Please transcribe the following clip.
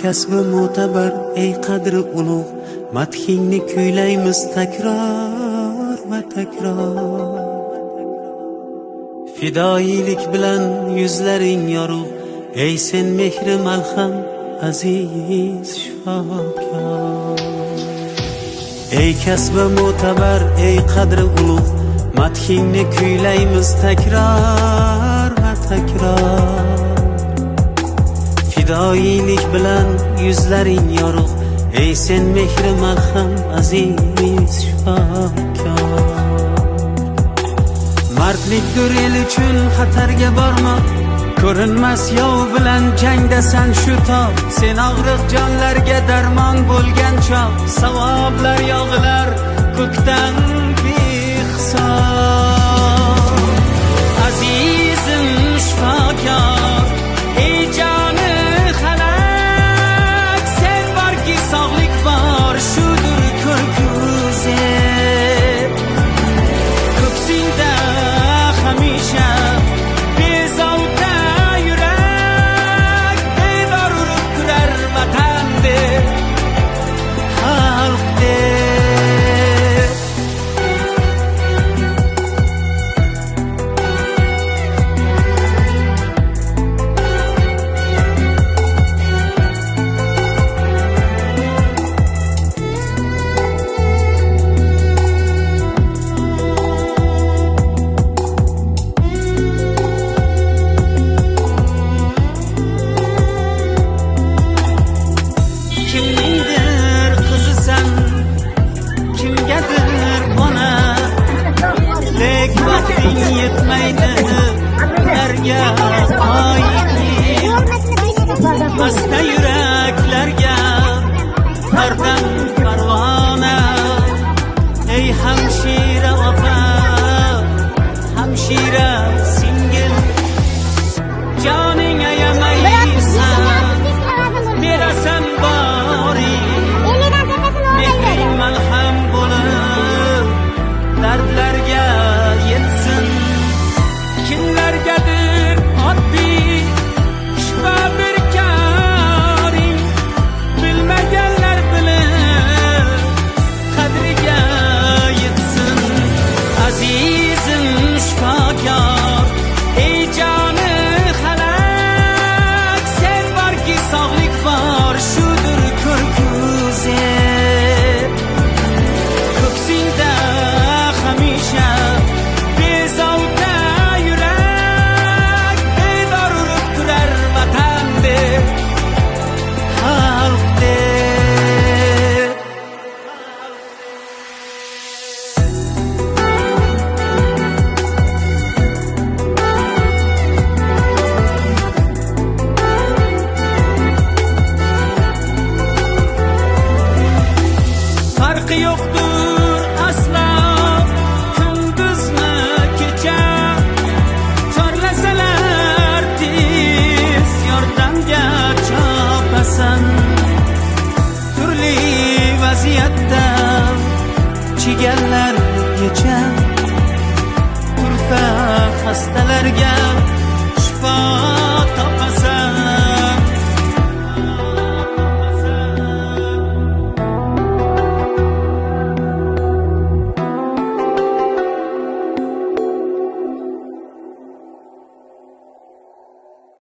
kasbi mo'tabar ey qadri ulug', madhingni kuylaymiz takror va takror. Fidoyilik bilan yuzlaring yorug', ey sen mehri malham aziz shifokor. Ey kasbi mo'tabar ey qadri ulug', madhingni kuylaymiz takror va takror. Fidoyilik bilan yuzlaring yorug', ey sen mehri malham aziz shifokor. Mardlikdir el uchun xatarga borma, ko'rinmas yov bilan jangdasan shu tob. Sen og'riq jonlarga darmon bo'lgan chog', savoblar yog'ilar ko'kdan behisob. Azizim shifokor, ey joni xalaq, sen borki sog'lik bor, shudir ko'rkuzi. Ko'ksingda hamisha bezovta yurak, bedor urib turar vatan deb, xalq deb. Kimningdir qizisan, kimgadir ona, lek vaqting yetmaydi ularga oydin. Xasta yuraklarga tordan parvona, ey hamshira opa, hamshira singil, joning ayamaysan, berasan mehring malham bo'lib dardlarga yetsin. Kimlargadir oddiy shifo berkaring, bilmaganlar bilib qadriga yetsin. Azizim shifokor, ey joni xalaq, sen borki sog'lik bor, shudir ko'rkuzi. Ko'ksingda hamisha bezovta yurak, bedor urib turar vatan deb, xalq deb. Farqi yo'qdir aslo kunduzmi kecha, chorlasalar tez yordamga chopasan. Turli vaziyatda chiganlar yecham, turfa xastalarga